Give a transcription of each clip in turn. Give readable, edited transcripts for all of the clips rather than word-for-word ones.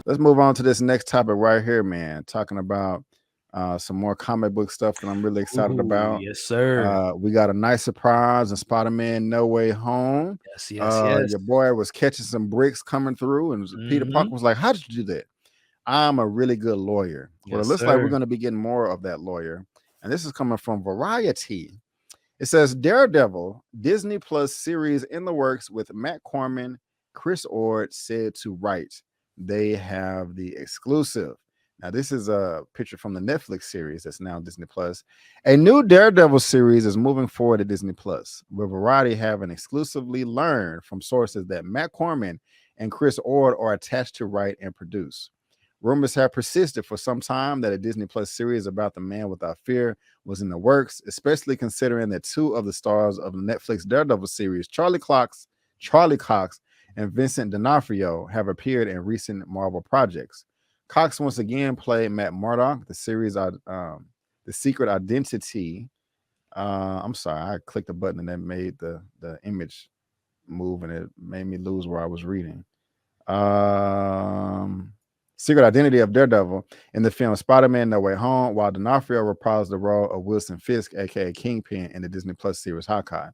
let's move on to this next topic right here, man. Talking about some more comic book stuff that I'm really excited Ooh, about. yes, sir. We got a nice surprise in Spider-Man No Way Home. Yes, yes, yes. Your boy was catching some bricks coming through, and Peter Parker was like, "How did you do that?" I'm a really good lawyer. Well, it Yes, looks like we're sir. going to be getting more of that lawyer. And this is coming from Variety. It says Daredevil, Disney Plus series in the works with Matt Corman, Chris Ord said to write. They have the exclusive. Now, this is a picture from the Netflix series that's now Disney Plus. A new Daredevil series is moving forward at Disney Plus, where Variety having exclusively learned from sources that Matt Corman and Chris Ord are attached to write and produce. Rumors have persisted for some time that a Disney Plus series about the Man Without Fear was in the works, especially considering that two of the stars of the Netflix Daredevil series, Charlie Cox, and Vincent D'Onofrio, have appeared in recent Marvel projects. Cox once again played Matt Murdock, the series The Secret Identity. I'm sorry, I clicked a button and that made the image move, and it made me lose where I was reading. Secret Identity of Daredevil in the film Spider-Man No Way Home, while D'Onofrio reprised the role of Wilson Fisk, aka Kingpin, in the Disney Plus series Hawkeye.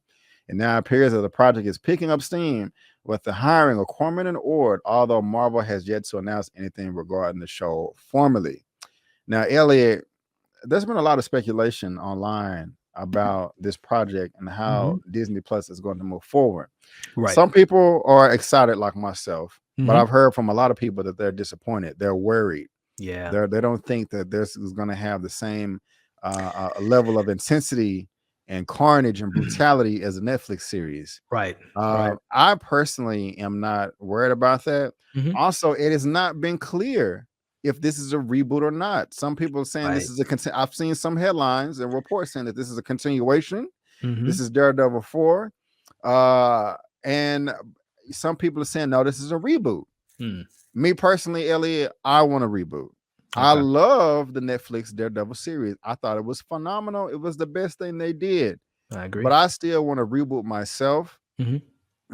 It now appears that the project is picking up steam with the hiring of Corman and Ord, although Marvel has yet to announce anything regarding the show formally. Now, Elliot, there's been a lot of speculation online about this project and how Disney Plus is going to move forward. Right. Some people are excited, like myself, but Mhm. I've heard from a lot of people that they're disappointed. They're worried. Yeah. They don't think that this is going to have the same level of intensity and carnage and brutality as a Netflix series. Right. Right. I personally am not worried about that. Mhm. Also, it has not been clear if this is a reboot or not. Some people are saying this Right. is I've seen some headlines and reports saying that this is a continuation. This Mhm. is Daredevil 4. And some people are saying, no, this is a reboot. Hmm. Me personally, Elliot, I want a reboot. I Okay. love the Netflix Daredevil series. I thought it was phenomenal. It was the best thing they did. I agree. But I still want to reboot myself Mhm.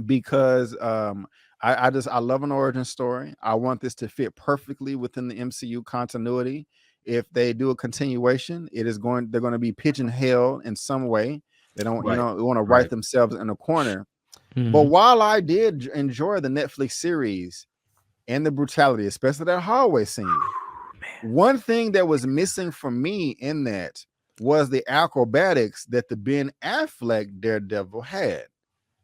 because I love an origin story. I want this to fit perfectly within the MCU continuity. If they do a continuation, they're going to be pigeonholed in some way. They don't, Right. want to write Right. themselves in a corner. But Mhm. while I did enjoy the Netflix series and the brutality, especially that hallway scene, Man. one thing that was missing for me in that was the acrobatics that the Ben Affleck Daredevil had.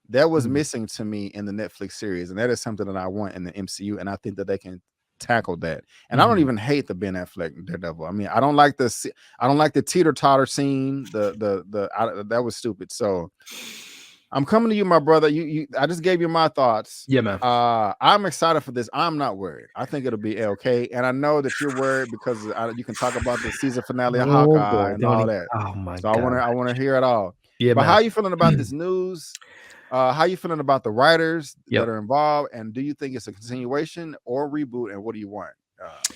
That was Mhm. missing to me in the Netflix series, and that is something that I want in the MCU, and I think that they can tackle that. And I don't Mhm. even hate the Ben Affleck Daredevil. I mean, I don't like the teeter totter scene. That was stupid. So I'm coming to you, my brother. I just gave you my thoughts. Yeah, man. I'm excited for this. I'm not worried. I think it'll be okay. And I know that you're worried because you can talk about the season finale of Oh Hawkeye boy, and don't all even. that. Oh my So god. I want to hear it all. Yeah, But man. how you feeling about this news? How you feeling about the writers that Yep. are involved? And do you think it's a continuation or reboot? And what do you want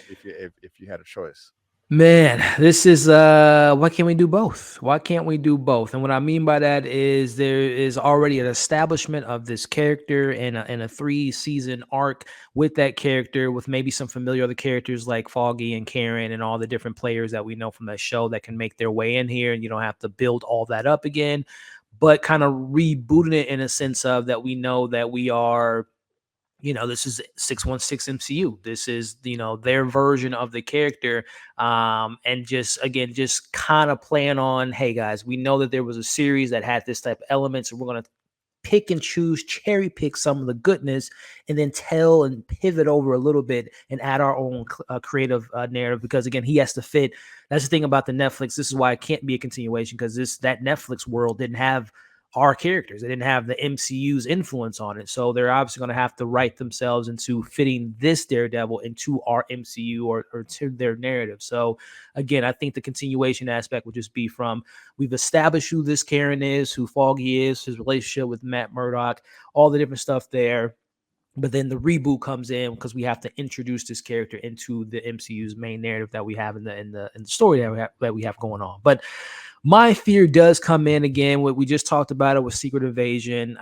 if you had a choice? Man, this is why can't we do both? Why can't we do both? And what I mean by that is there is already an establishment of this character in a 3-season arc with that character, with maybe some familiar other characters like Foggy and Karen and all the different players that we know from that show that can make their way in here, and you don't have to build all that up again, but kind of rebooting it in a sense of that we know that we are, this is 616 MCU. This is, their version of the character. And just, again, just kind of playing on, hey guys, we know that there was a series that had this type of elements, and we're going to pick and choose, cherry pick some of the goodness, and then tell and pivot over a little bit and add our own creative narrative. Because again, he has to fit. That's the thing about the Netflix. This is why it can't be a continuation, because that Netflix world didn't have our characters. They didn't have the MCU's influence on it. So they're obviously going to have to write themselves into fitting this Daredevil into our MCU or to their narrative. So again, I think the continuation aspect would just be from, we've established who this Karen is, who Foggy is, his relationship with Matt Murdock, all the different stuff there. But then the reboot comes in because we have to introduce this character into the MCU's main narrative that we have in the story that we have going on. But My fear does come in again. What we just talked about it with Secret Invasion.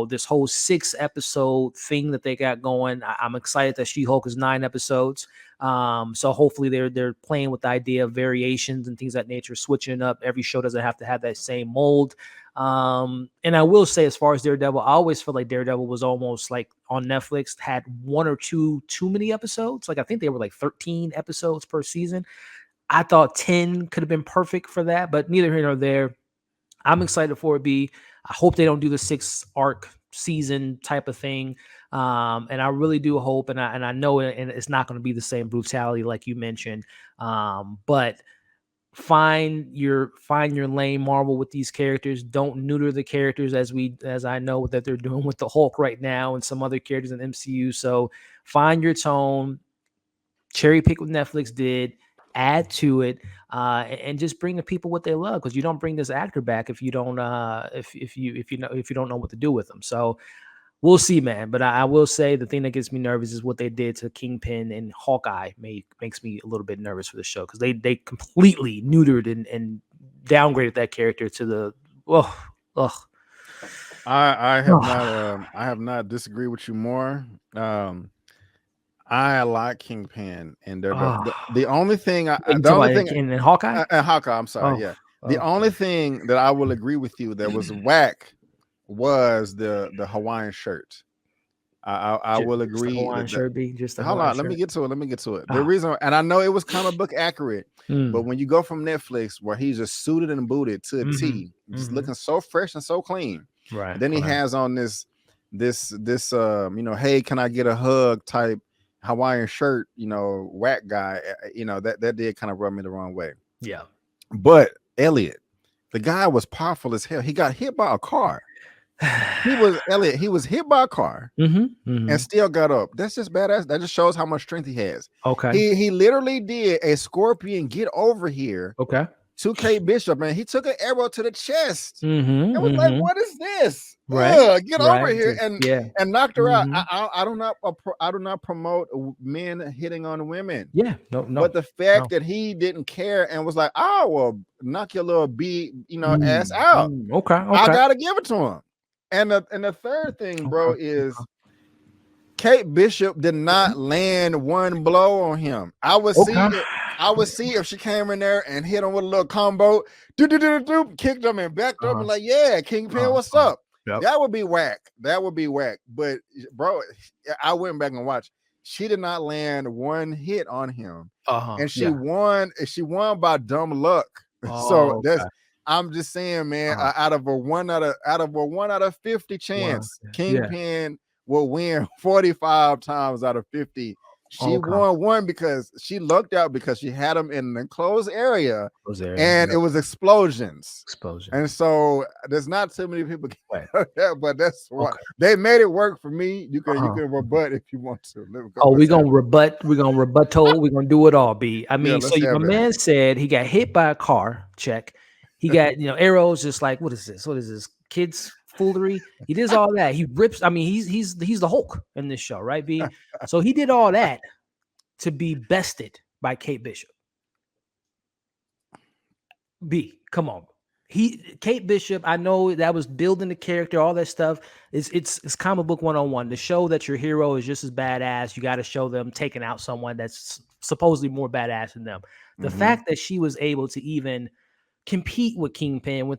This whole 6 episode thing that they got going. I'm excited that She-Hulk is 9 episodes. So hopefully they're playing with the idea of variations and things of that nature, switching it up. Every show doesn't have to have that same mold. And I will say, as far as Daredevil, I always feel like Daredevil was almost like on Netflix had 1 or 2 too many episodes. Like I think they were like 13 episodes per season. I thought 10 could have been perfect for that, but neither here nor there. I'm excited for it. I hope they don't do the 6 arc season type of thing. And I really do hope, and I know it's not going to be the same brutality like you mentioned. But find your lane, Marvel, with these characters. Don't neuter the characters as I know that they're doing with the Hulk right now and some other characters in the MCU. So find your tone, cherry pick what Netflix did, add to it, and just bring the people what they love, because you don't bring this actor back if you don't if you don't know what to do with them. So we'll see, man. But I will say the thing that gets me nervous is what they did to Kingpin and Hawkeye. Makes me a little bit nervous for the show, because they completely neutered and downgraded that character to the I have not disagreed with you more. I like Kingpin and the only thing in Hawkeye and Hawkeye. I'm sorry, yeah. The only thing that I will agree with you that was whack was the Hawaiian shirt. I will agree. Hawaiian shirt be just hold on. Let me get to it. The reason, and I know it was comic book accurate, but when you go from Netflix where he's just suited and booted to a T, just looking so fresh and so clean, right? And then he has on this hey, can I get a hug type Hawaiian shirt, whack guy, that did kind of rub me the wrong way. Yeah. But Elliot, the guy was powerful as hell. He got hit by a car. He was hit by a car and still got up. That's just badass. That just shows how much strength he has. Okay. He literally did a scorpion get over here. Okay. To Kate Bishop, and he took an arrow to the chest. And was like, "What is this? Right. Get over here!" And knocked her out. I do not promote men hitting on women. Yeah, no. But the fact that he didn't care and was like, "Oh, well, knock your little ass out." Okay. I gotta give it to him. And the third thing, bro, is Kate Bishop did not land one blow on him. I would see if she came in there and hit him with a little combo, kicked him and backed up and like, yeah, Kingpin, what's up? Yep. That would be whack. But bro, I went back and watched. She did not land one hit on him, and she won. She won by dumb luck. So that's. I'm just saying, man. Out of a 1 out of 50 chance, Kingpin will win 45 times out of 50. She won one because she lucked out because she had him in an enclosed area, and it was explosions. And so there's not too many people but that's why they made it work for me. You can rebut if you want to. We're gonna rebut. We're gonna rebuttal. We're gonna do it all. I mean, so my man said he got hit by a car. Check. He got arrows. Just like, what is this? Kids foolery. He does all that. He rips. I mean, he's the Hulk in this show, right? B. So he did all that to be bested by Kate Bishop. B. Come on. Kate Bishop. I know that was building the character, all that stuff. It's comic book 101. To show that your hero is just as badass, you got to show them taking out someone that's supposedly more badass than them. The fact that she was able to even compete with Kingpin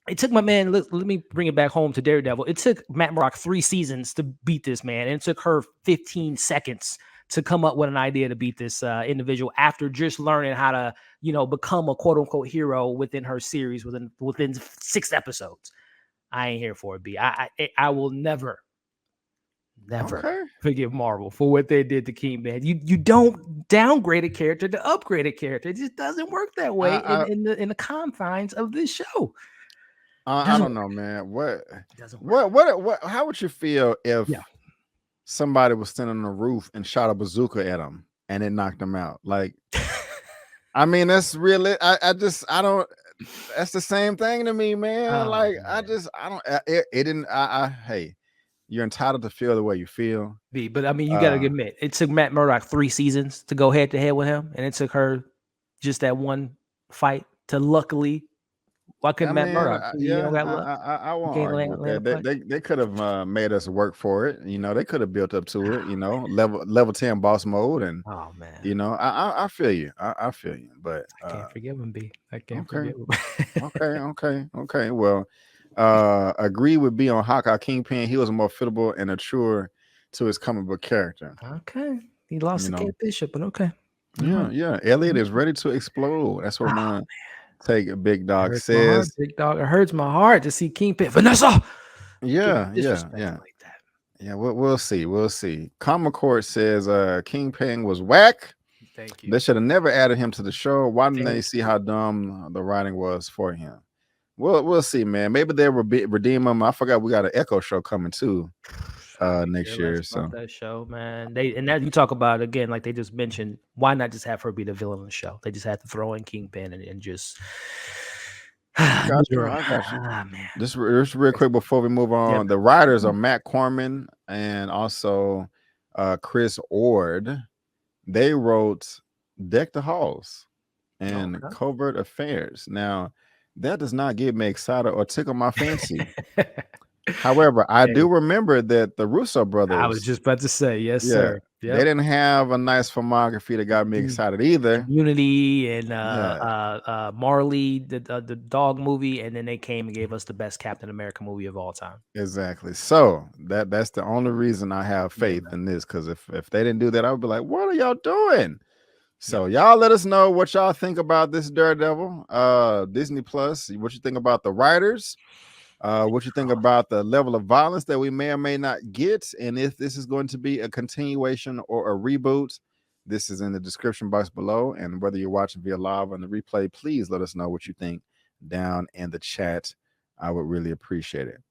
it took my man, let me bring it back home to Daredevil. It took Matt Murdock 3 seasons to beat this man, and it took her 15 seconds to come up with an idea to beat this individual after just learning how to, become a quote unquote hero within her series within 6 episodes. I ain't here for it, B. I will never forgive Marvel for what they did to Kingpin. You don't downgrade a character to upgrade a character. It just doesn't work that way in the confines of this show. I don't know, man. What? How would you feel if somebody was standing on the roof and shot a bazooka at him and it knocked him out? Like, I mean, that's really. I don't. That's the same thing to me, man. Hey, you're entitled to feel the way you feel. But I mean, you gotta admit, it took Matt Murdock 3 seasons to go head to head with him, and it took her just that one fight to luckily. Why I couldn't Matt mean, Murdock? You yeah, don't got luck. I You won't can't argue land, with land a that. plane. They could have made us work for it. You know, they could have built up to it. You know, level 10 boss mode, and Oh man, you know, I feel you. I feel you. But I can't forgive him. B. I can't okay, forgive him. okay. Well, agree with B on Hawkeye Kingpin. He was more fittable and a truer to his comic book character. Okay, he lost You to know, Kate Bishop, but okay. All yeah, right. yeah. Elliot is ready to explode. That's what Oh, one take a big it dog hurts my heart, says. big dog. It hurts my heart to see Kingpin Vanessa getting Yeah. disrespected like that. Yeah, we'll see. We'll see. Common Court says Kingpin was whack. Thank you. They should have never added him to the show. Why didn't they Thank see you. how dumb the writing was for him? We'll see, man. Maybe they'll redeem him. I forgot we got an Echo show coming too I could next care less year. about So that show, man. And that you talk about again, like they just mentioned, why not just have her be the villain of the show? They just had to throw in Kingpin and just I got you. neuter him. I got you. Man. Just real quick before we move on, Yep. the writers are Matt Corman and also Chris Ord. They wrote Deck the Halls and Okay. Covert Affairs. Now, that does not get me excited or tickle my fancy. However, I do remember that the Russo brothers, I was just about to say, yes, yeah, sir. they Yep. didn't have a nice filmography that got me excited either. Community and Yeah. Marley, the dog movie, and then they came and gave us the best Captain America movie of all time. Exactly. So that's the only reason I have faith in this, because if they didn't do that, I would be like, what are y'all doing? So y'all let us know what y'all think about this Daredevil, Disney Plus. What you think about the writers? What you think about the level of violence that we may or may not get, and if this is going to be a continuation or a reboot. This is in the description box below, and whether you're watching via live or on the replay, please let us know what you think down in the chat. I would really appreciate it.